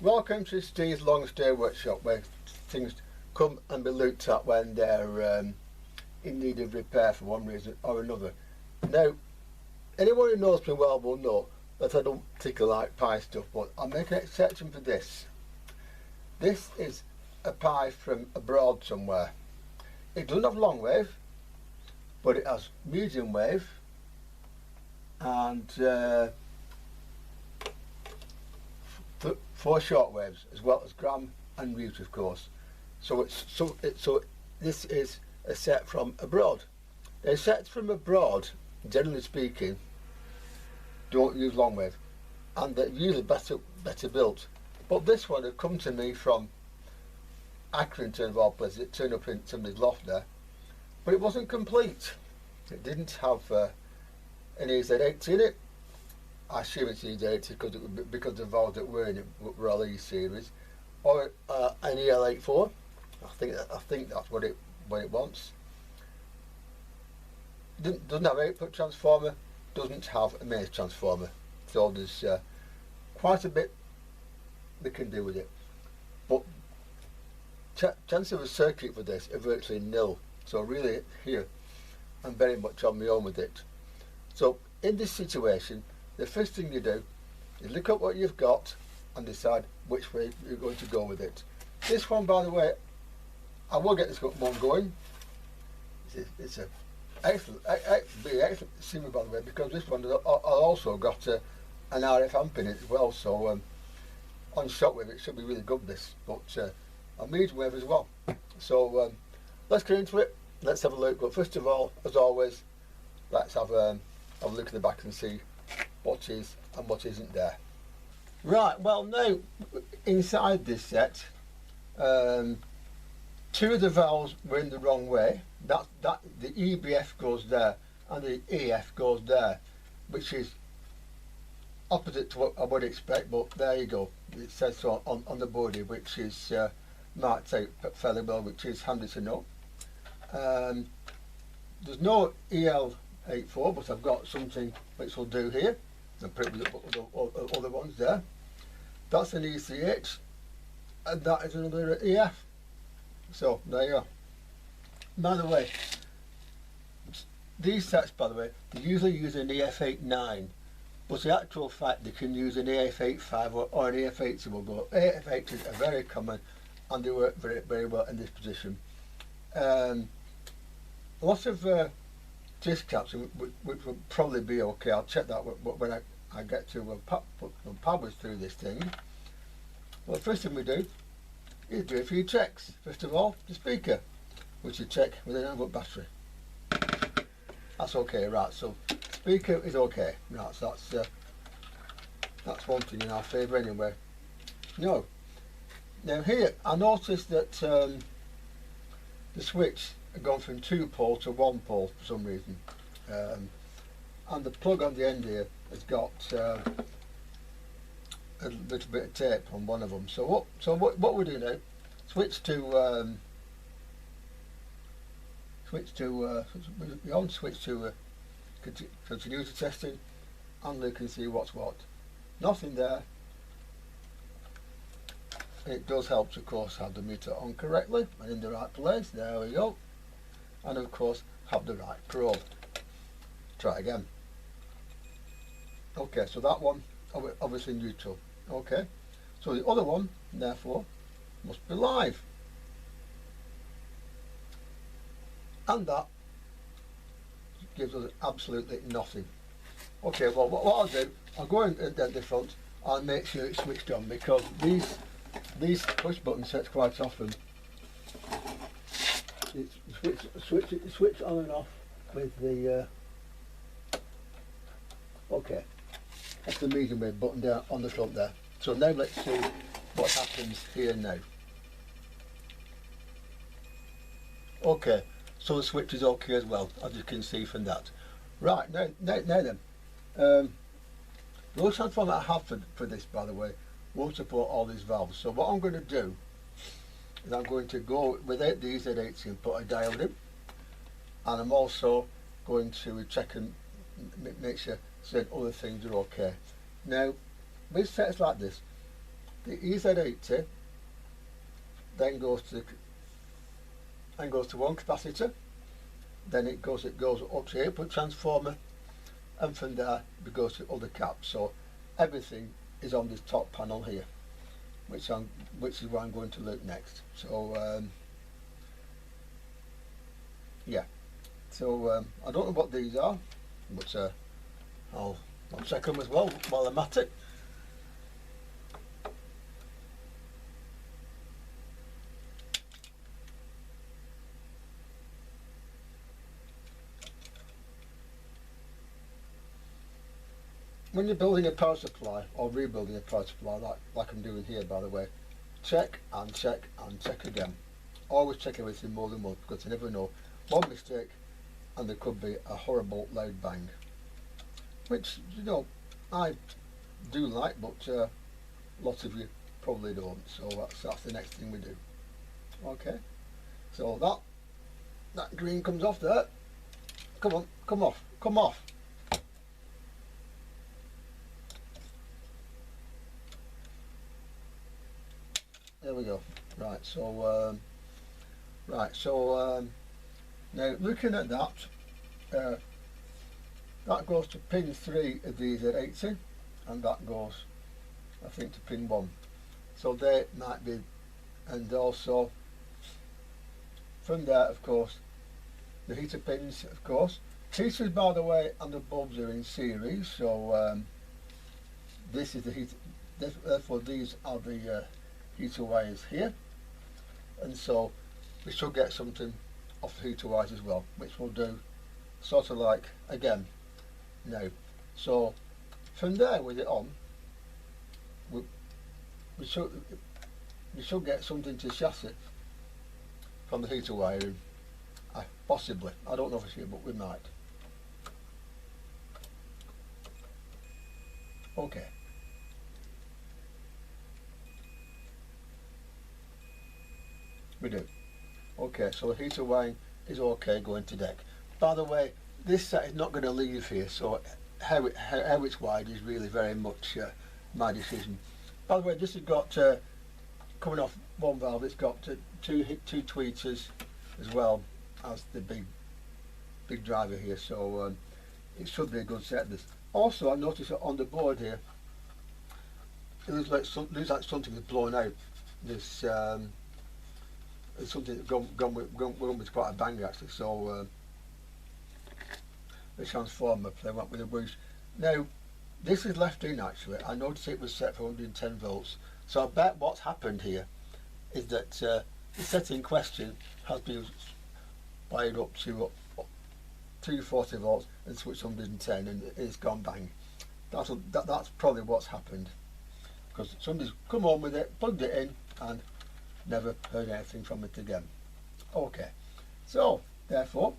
Welcome to Steve's Long Stay Workshop, where things come and be looked at when they're in need of repair for one reason or another. Now, anyone who knows me well will know that I don't particularly like pie stuff, but I'll make an exception for this. This is a pie from abroad somewhere. It doesn't have long wave, but it has medium wave and 4 short waves, as well as gram and root, of course. So this is a set from abroad. Now, sets from abroad, generally speaking, don't use long wave, and they're usually better built. But this one had come to me from Accrington of all places. It turned up in somebody's loft there, but it wasn't complete. It didn't have an EZ80 in it. I assume it's EZ80 because the valves that were in it were all E series, or an EL84. I think that's what it wants. Doesn't have an 8-foot transformer. Doesn't have a mains transformer. So there's quite a bit they can do with it. But chance of a circuit for this are virtually nil. So really here, I'm very much on my own with it. So in this situation, the first thing you do is look at what you've got and decide which way you're going to go with it. This one, by the way, I will get this one going. It's a excellent receiver, by the way, because this one has also got an RF amp in it as well. So on shockwave it should be really good, this, but a medium wave as well. So let's get into it. Let's have a look. But first of all, as always, let's have a look at the back and see what is and what isn't there. Right, well now, inside this set, 2 of the valves were in the wrong way. That the EBF goes there and the EF goes there, which is opposite to what I would expect, but there you go. It says so on the body, which is marked out fairly well, which is handy to know. There's no EL84, but I've got something which will do here. And put it with the other ones there. That's an ECH, and that is another EF. So there you go. By the way, these sets, by the way, they usually use an EF89, but the actual fact they can use an EF85 or an EF80 will go. EF80s are very common, and they work very, very well in this position. Lots of disc caps, which will probably be okay. I'll check that when I get to put some powers through this thing. Well, the first thing we do is do a few checks. First of all, the speaker, which you check with an 9-volt battery. That's okay, right? So speaker is okay. Right, so that's one thing in our favour anyway. No. Now here, I noticed that the switch had gone from 2-pole to 1-pole for some reason, and the plug on the end here has got a little bit of tape on one of them. So what we do now? Switch to continue the testing, and we can see what's what. Nothing there. It does help to, of course, have the meter on correctly and in the right place. There we go. And of course, have the right probe. Try again. Okay, so that one obviously neutral. Okay, so the other one, therefore, must be live. And that gives us absolutely nothing. Okay, well, what I'll do, I'll go in at the front and make sure it's switched on, because these push button sets quite often it's switch on and off with the okay, that's the medium wave button down on the front there. So now let's see what happens here now. Okay, so the switch is okay as well, as you can see from that. Right, now then, the low transformer I have for this, by the way, won't support all these valves. So what I'm going to do is I'm going to go without the EZ80 and put a diode in, and I'm also going to check and make sure that other things are okay. Now, with sets like this, the EZ80 then goes to one capacitor, then it goes up to the output transformer, and from there it goes to other caps. So everything is on this top panel here, which is where I'm going to look next. So yeah, so I don't know what these are, but I'll check them as well while I'm at it. When you're building a power supply or rebuilding a power supply, like I'm doing here, by the way, check and check and check again. Always check everything more than once, because you never know. One mistake and there could be a horrible loud bang, which, you know, I do like, but lots of you probably don't. So that's the next thing we do. Okay, so that green comes off there. Come on, come off, come off. There we go. Right, so now looking at that, that goes to pin 3 of the EZ80, and that goes, I think, to pin 1. So they might be, and also from there, of course, the heater pins, of course. Heaters, by the way, and the bulbs are in series, so this is the heater. Therefore, these are the heater wires here, and so we should get something off the heater wires as well, which we'll do sort of like again now. So from there, with it on, we should get something to chassis from the heater wiring, possibly. I don't know for sure, but we might. Okay. We do. Okay, so the heater wiring is okay going to deck. By the way, this set is not going to leave here, so how it's wired is really very much my decision. By the way, this has got coming off one valve. It's got two tweeters as well as the big driver here, so it should be a good set. This also, I noticed that on the board here, it looks like something is blowing out. This. It's something that's gone with quite a bang actually. So the transformer, they went with a boost. Now this is left in actually. I noticed it was set for 110 volts. So I bet what's happened here is that the set in question has been wired up to 240 volts and switched 110, and it's gone bang. That's probably what's happened, because somebody's come on with it, plugged it in, and never heard anything from it again. Okay, so therefore,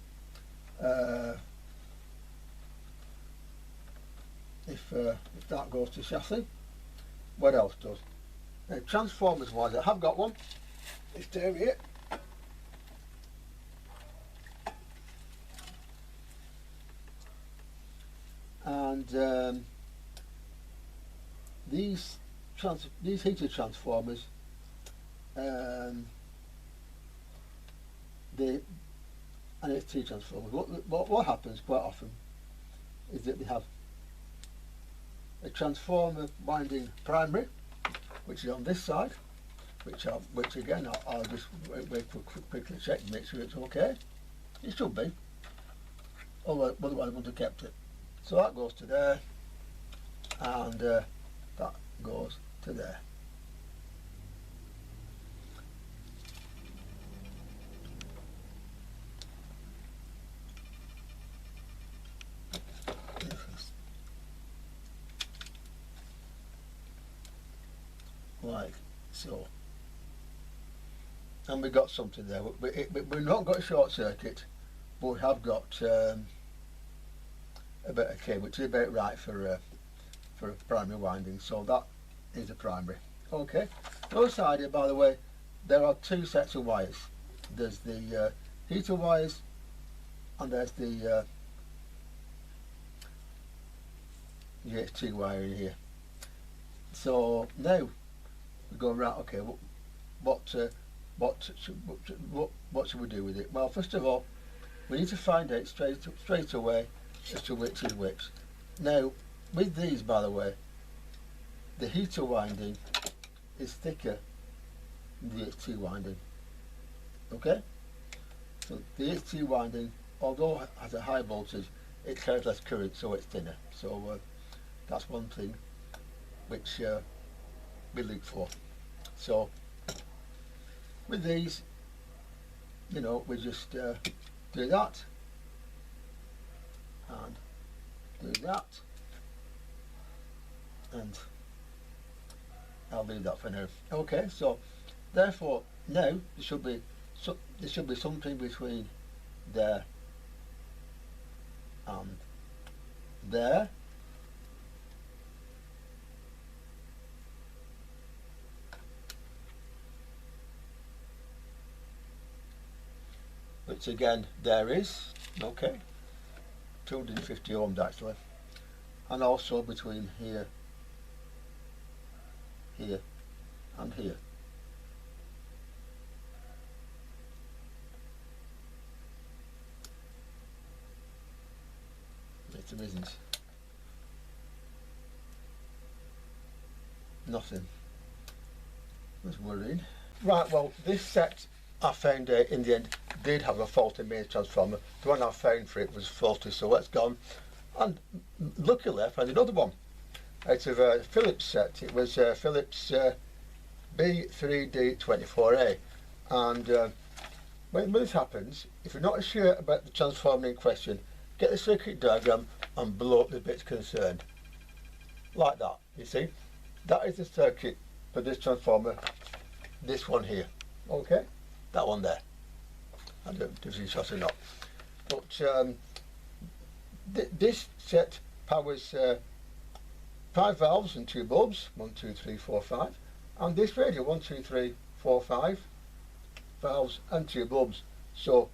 if that goes to chassis, what else does? Now, transformers wise, I have got one. It's down here. And these heater transformers, the NXT transformers, what happens quite often is that they have a transformer winding primary, which is on this side, which again I'll just quickly check to make sure it's okay. It should be, otherwise I wouldn't have kept it. So that goes to there, and that goes to there. Like so. And we got something there. We've not got a short circuit, but we have got a bit of cable, which is about right for a primary winding. So that is a primary. Okay. Those side here, by the way, there are two sets of wires. There's the heater wires, and there's the GHT wire in here. So now we go right. Okay, what should we do with it? Well, first of all, we need to find out straight away as to which is which. Now, with these, by the way, the heater winding is thicker than the HT winding. Okay, so the HT winding, although it has a high voltage, it carries less current, so it's thinner. So that's one thing which we look for. So with these, you know, we just do that and do that, and I'll leave that for now. Okay, so therefore now there should be something between there and there. Which again there is, okay, 250 ohms actually, and also between here, here and here. It isn't. Nothing. Was worrying. Right, well, this set I found in the end did have a faulty mains transformer. The one I found for it was faulty, so that's gone. And luckily I found another one out of a Philips set. It was Philips B3D24A. And when this happens, if you're not sure about the transformer in question, get the circuit diagram and blow up the bits concerned. Like that, you see? That is the circuit for this transformer, this one here. Okay? That one there. I don't know if you shot or not. But this set powers 5 valves and 2 bulbs, 1, 2, 3, 4, 5. And this radio, 1, 2, 3, 4, 5 valves and 2 bulbs. So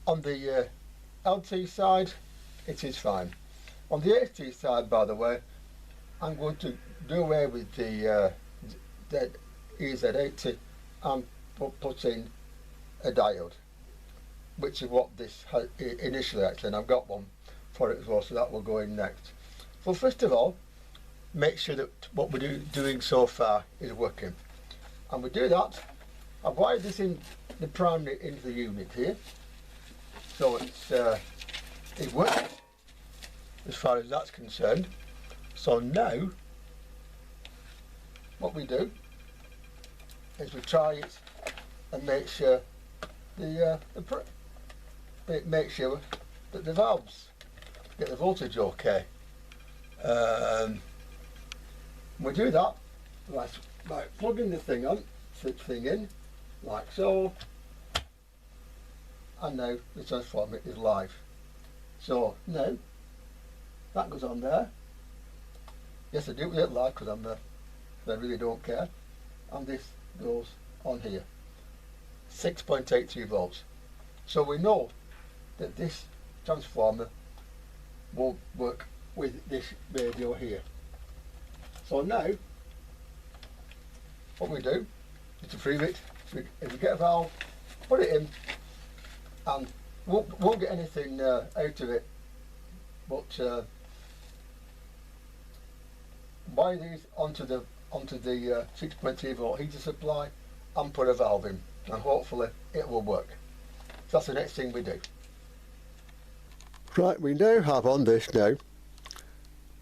on the LT side, it is fine. On the HT side, by the way, I'm going to do away with the EZ80 and put in a diode, which is what this had initially actually, and I've got one for it as well, so that will go in next. Well, first of all, make sure that what we're doing so far is working, and we do that. I've wired this in the primary into the unit here, so it works as far as that's concerned. So now what we do is we try it and make sure make sure that the valves get the voltage okay. We do that by plugging the thing in like so, and now the transformer is live. So now that goes on there. Yes, I do it live because I'm there. I really don't care. And this goes on here. 6.82 volts. So we know that this transformer won't work with this radio here. So now what we do is to prove it. If we get a valve, put it in, and won't get anything out of it, but wire these onto the 6.3 volt heater supply and put a valve in, and hopefully it will work. So that's the next thing we do. Right, we now have on this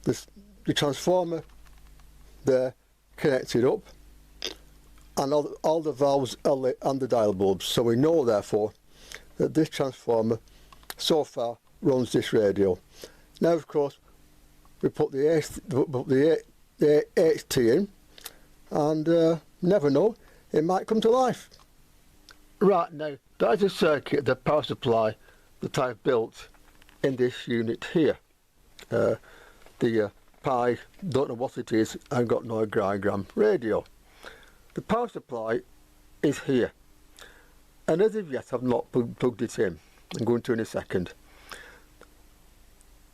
the transformer there connected up, and all the valves are lit and the dial bulbs. So we know therefore that this transformer so far runs this radio. Now of course we put the HT in, and never know, it might come to life. Right, now that is a circuit, the power supply that I've built in this unit here. The PYE, don't know what it is, I've got no diagram. Radio. The power supply is here, and as of yet I've not plugged it in. I'm going to in a second.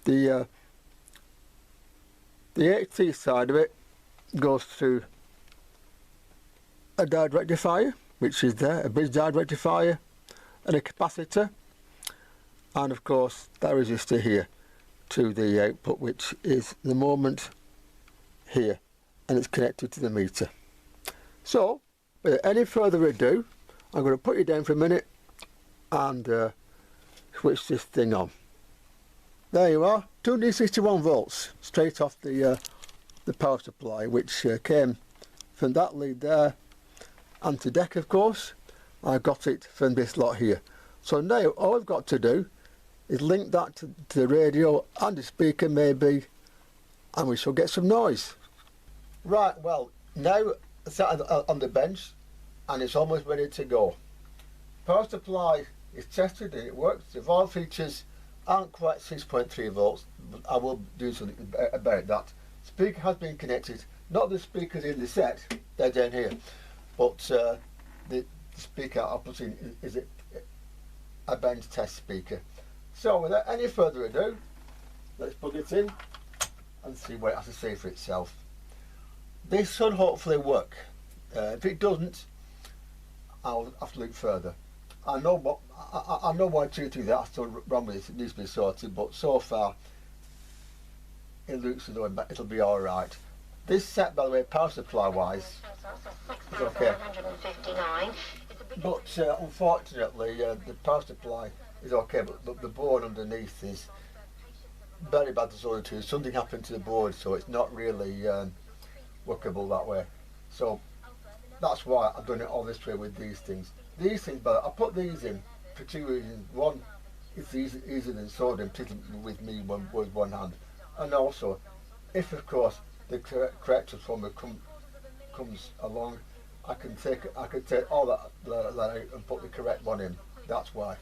The HT side of it goes through a diode rectifier, which is there, a bridge diode rectifier, and a capacitor, and of course that resistor here to the output, which is the moment here, and it's connected to the meter. So without any further ado, I'm going to put you down for a minute and switch this thing on. There you are, 261 volts straight off the power supply, which came from that lead there, and to deck, of course. I got it from this lot here. So now all I've got to do is link that to the radio and the speaker maybe, and we shall get some noise. Right, well, now it's sat on the bench and it's almost ready to go. Power supply is tested and it works. The valve features aren't quite 6.3 volts, but I will do something about that. Speaker has been connected, not the speakers in the set, they're down here, but the speaker I put in is a bench test speaker. So without any further ado, let's plug it in and see what it has to say for itself. This should hopefully work. If it doesn't, I'll have to look further. I know one or two things that are still wrong with this, it needs to be sorted, but so far it looks as though it'll be alright. This set, by the way, power supply wise, is okay. But unfortunately the power supply is okay, but the board underneath is very bad disorder too. Something happened to the board, so it's not really workable that way. So that's why I've done it all this way with these things. These things, but I put these in for two reasons. One, it's easier than soldering, particularly with me with one hand, and also, if of course the correct transformer comes along, I can take all that out and put the correct one in. That's why.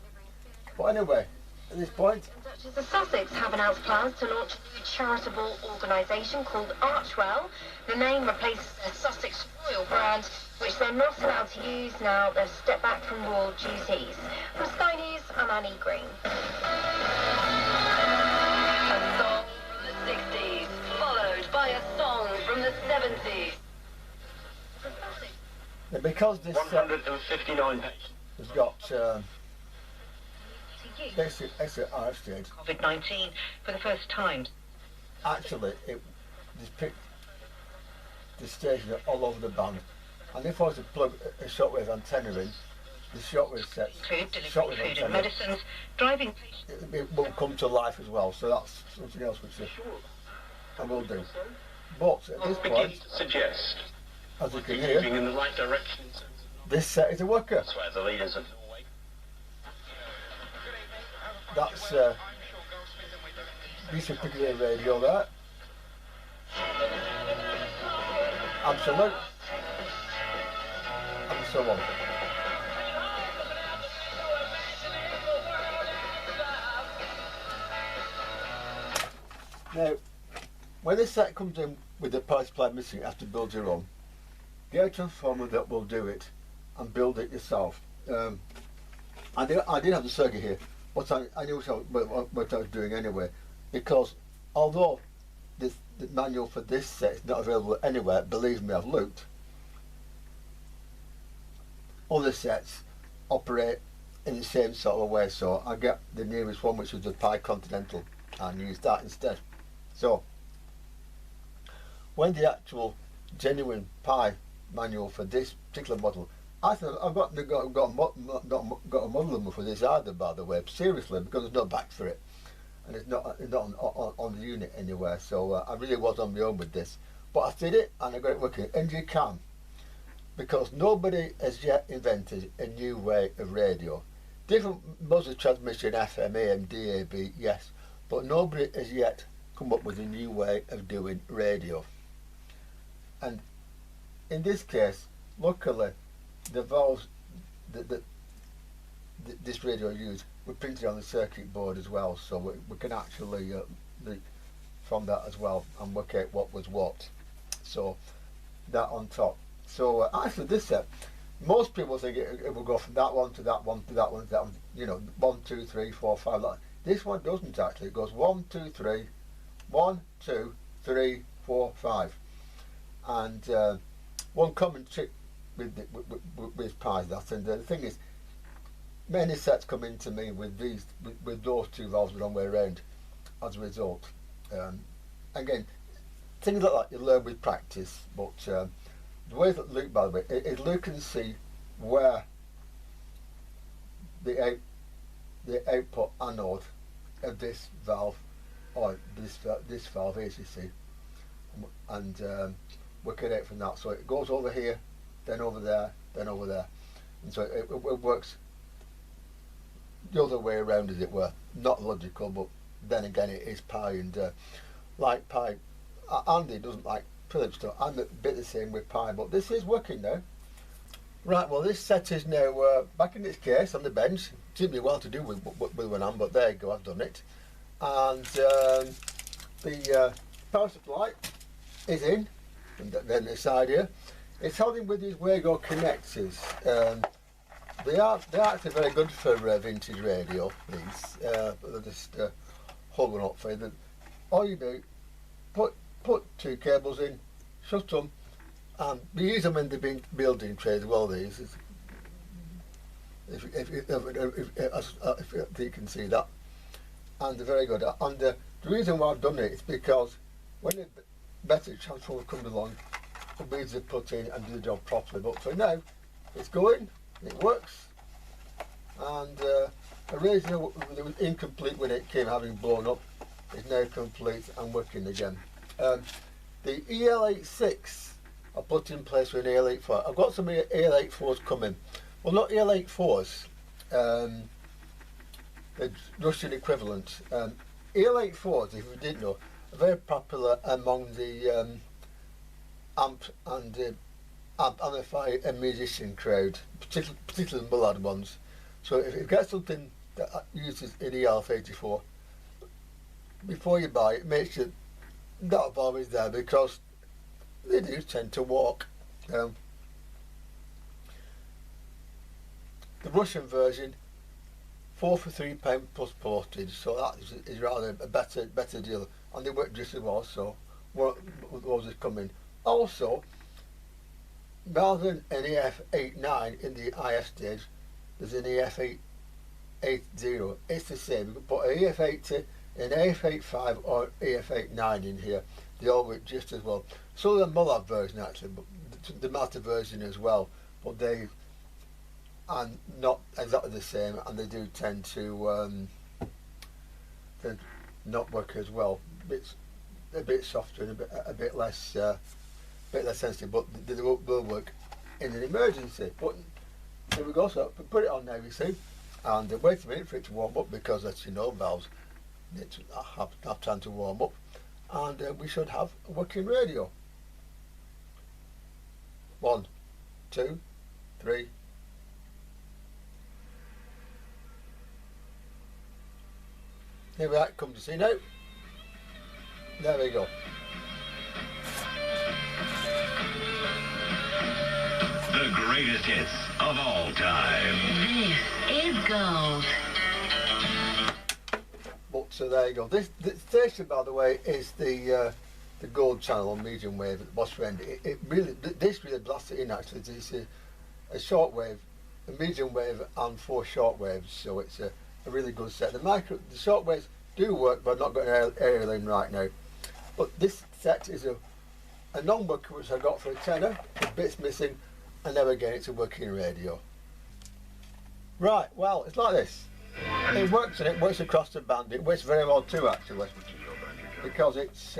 But anyway, at this point, Duchess of Sussex have announced plans to launch a new charitable organisation called Archwell. The name replaces their Sussex Royal brand, which they're not allowed to use now they've stepped back from royal duties. From Sky News, I'm Annie Green. A song from the 60s, followed by a song from the 70s. because this 159 pages. has got basic RF stage. COVID-19 for the first time. Actually, this picked the station all over the band, and if I was to plug a shortwave antenna in, the shortwave set, Include delivering food and medicines, driving patients. it will come to life as well. So that's something else which I will do. But at this point, suggest as you can moving hear, in the right direction. this set is a worker. That's where the leaders of Norway. That's this particular radio there. Absolute. And so on. Now, when this set comes in with the power supply missing, you have to build your own. Get a transformer that will do it and build it yourself. I did have the circuit here, but I knew what I was doing anyway, because although the manual for this set is not available anywhere, believe me, I've looked, other sets operate in the same sort of way, so I get the nearest one, which is the PYE Continental, and use that instead. So when the actual genuine PYE manual for this particular model, I thought I've got a model number for this either, by the way, seriously, because there's no back for it, and it's not on the unit anywhere. So I really was on my own with this, but I did it and I got it working. And you can, because nobody has yet invented a new way of radio. Different modes of transmission, FM, AM, DAB, yes, but nobody has yet come up with a new way of doing radio. And in this case, luckily, the valves that this radio used were printed on the circuit board as well, so we can actually look from that as well and work out what was what. So that on top. So actually this set, most people think it will go from that one to that one to that one to that one, you know, 1, 2, 3, 4, 5. Like. This one doesn't actually. It goes 1, 2, 3, 1, 2, 3, 4, 5. And one common trick with pies. That, and the thing is, many sets come into me with those two valves the wrong way around. As a result, again, things like that you learn with practice. But the way that Luke, by the way, is Luke can see where the output anode of this valve, or this valve is, you see, and work it out from that. So it goes over here, then over there, then over there, and so it works the other way around, as it were. Not logical, but then again it is pi, and like pi, Andy doesn't like Phillips stuff. I'm a bit the same with pi, but this is working now. Right, well, this set is now back in its case on the bench. Didn't be well to do with one hand, but there you go, I've done it. And the power supply is in, and then the side here. It's held in with these Wago connectors. They are actually very good for vintage radio. These they'll just hold one up for you. All you do, put two cables in, shut them. We use them in the building trade as well. These, if you can see that, and they're very good. And the reason why I've done it is because when the better transformer comes along, the beads are put in and do the job properly. But for now, it's going, it works, and the reason it was incomplete when it came having blown up is now complete and working again. The EL86 I put in place with an EL84. I've got some EL84s coming. Well, not EL84s. The Russian equivalent. EL84s, if you didn't know, are very popular among the amp and amplifier and musician crowd, particularly the Mullard ones. So if you get something that uses an EL84, before you buy it, make sure that valve is there, because they do tend to walk. The Russian version, 4 for £3 plus postage, so that is rather a better deal, and they work just as well. So those is coming. Also, rather than an EF89 in the IF stage, there's an EF80. It's the same. You can put an EF80, an EF85, or EF89 in here. They all work just as well. So the Mullard version actually, but the Master version as well, but they are not exactly the same, and they do tend to not work as well. A bit softer and a bit less sensitive, but they will work in an emergency. But here we go. So put it on now, you see, and wait a minute for it to warm up, because, as you know, valves need to have time to warm up. And we should have a working radio. 1, 2, 3. Here we are, come to see now. There we go. The greatest hits of all time. This is gold. So there you go. This station, by the way, is the gold channel on medium wave at the bottom end. This really blasts it in. Actually, it's a short wave, a medium wave, and 4 short waves. So it's a really good set. The short waves do work, but I've not got an aerial in right now. But this set is a non-worker which I got for a tenner. The bit's missing, and now again it's a working radio. Right. Well, it's like this. It works, and it works across the band. It works very well too, actually, because it is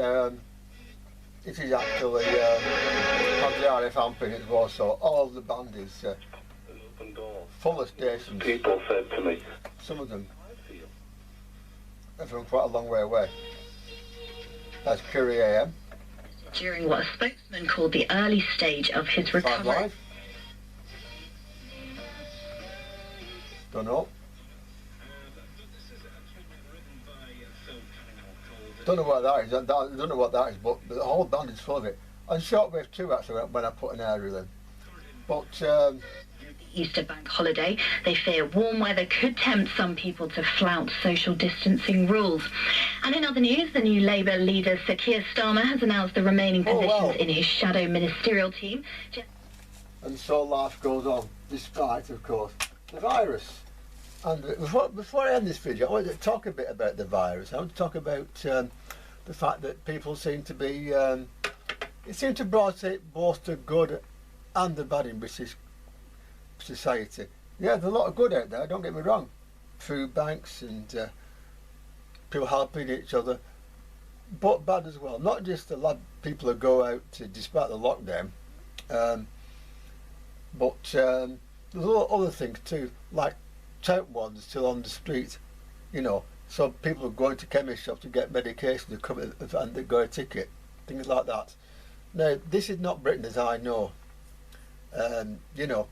actually has the RF amp in it as well. So all of the band is full of stations. People said to me, some of them are from quite a long way away. That's Curie AM. During what a spokesman called the early stage of his recovery. 5 Live. Don't know. Don't know what that is. I don't know what that is, but the whole band is full of it. And shortwave too, actually, when I put an aerial in. But the Easter bank holiday, they fear warm weather could tempt some people to flout social distancing rules. And in other news, the new Labour leader Sir Keir Starmer has announced the remaining positions in his shadow ministerial team. and so life goes on, despite, of course, the virus. And before I end this video, I want to talk a bit about the virus. I want to talk about the fact that people seem to be, it seems to both the good and the bad in British society. Yeah, there's a lot of good out there, don't get me wrong. Food banks and people helping each other, but bad as well. Not just the people who go out despite the lockdown, but there's a lot of other things too, like tout ones still on the street, you know. So people are going to chemist shops to get medication to come and they got a ticket, things like that. Now, this is not Britain as I know. You know,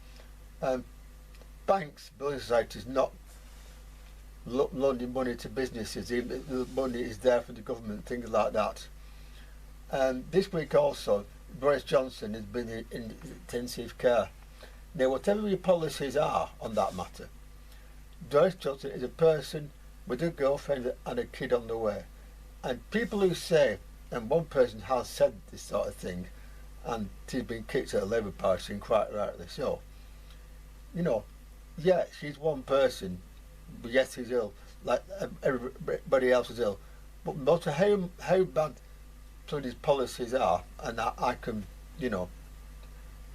banks, building societies not loaning money to businesses, even the money is there for the government, things like that. This week also, Boris Johnson has been in intensive care. Now, whatever your policies are on that matter, Boris Johnson is a person with a girlfriend and a kid on the way. And people who say, and one person has said this sort of thing, and she's been kicked out of the Labour Party, and quite rightly so. You know, yeah, she's one person, but yes, she's ill, like everybody else is ill. But no matter how bad some of these policies are, and I can, you know,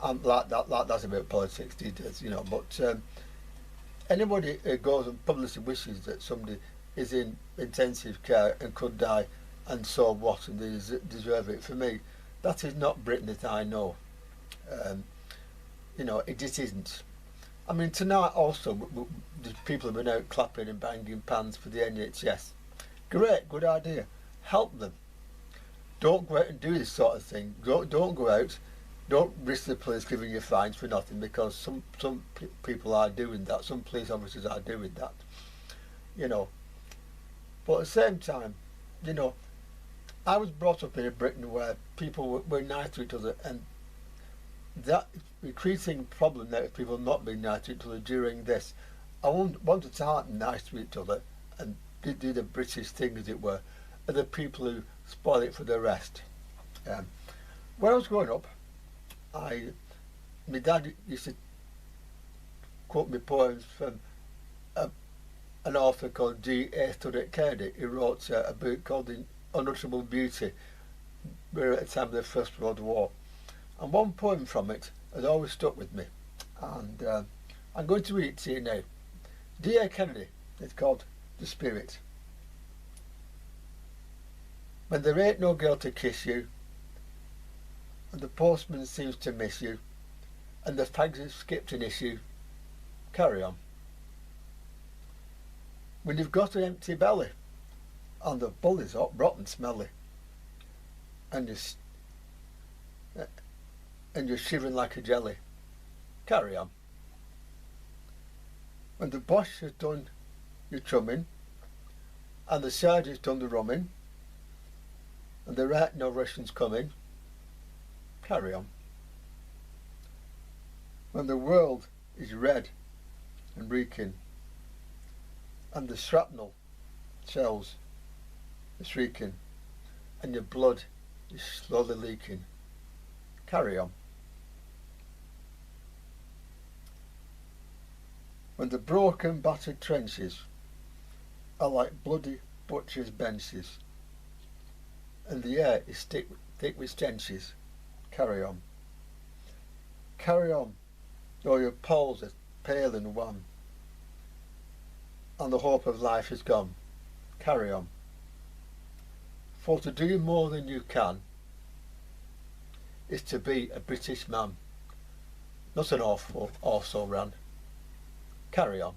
I'm like that's about politics these days, you know. But anybody who goes and publicly wishes that somebody is in intensive care and could die, and so what, and they deserve it, for me, that is not Britain that I know. You know, it just isn't. I mean, tonight also, the people have been out clapping and banging pans for the NHS. Great, good idea. Help them. Don't go out and do this sort of thing. Don't go out. Don't risk the police giving you fines for nothing, because some people are doing that. Some police officers are doing that. You know. But at the same time, you know, I was brought up in a Britain where people were nice to each other, and that increasing problem now of people not being nice to each other during this. I want to start nice to each other and do the British thing, as it were, are the people who spoil it for the rest. When I was growing up, my dad used to quote me poems from an author called G.A. Studdert Kennedy. He wrote a book called The Unutterable Beauty. We were at the time of the First World War. And one poem from it has always stuck with me. And I'm going to read it to you now. G.A. Kennedy, it's called The Spirit. When there ain't no girl to kiss you, and the postman seems to miss you, and the fags have skipped an issue, carry on. When you've got an empty belly, and the bully's hot, rotten, smelly, and you're shivering like a jelly, carry on. When the boss has done your chumming, and the sergeant's done the rumming, and there ain't no Russians coming, carry on. When the world is red and reeking, and the shrapnel shells are shrieking, and your blood is slowly leaking, carry on. When the broken, battered trenches are like bloody butchers' benches, and the air is thick with stenches, carry on. Carry on, though your poles are pale and wan, and the hope of life is gone, carry on. For to do more than you can is to be a British man, not an awful also ran. Carry on.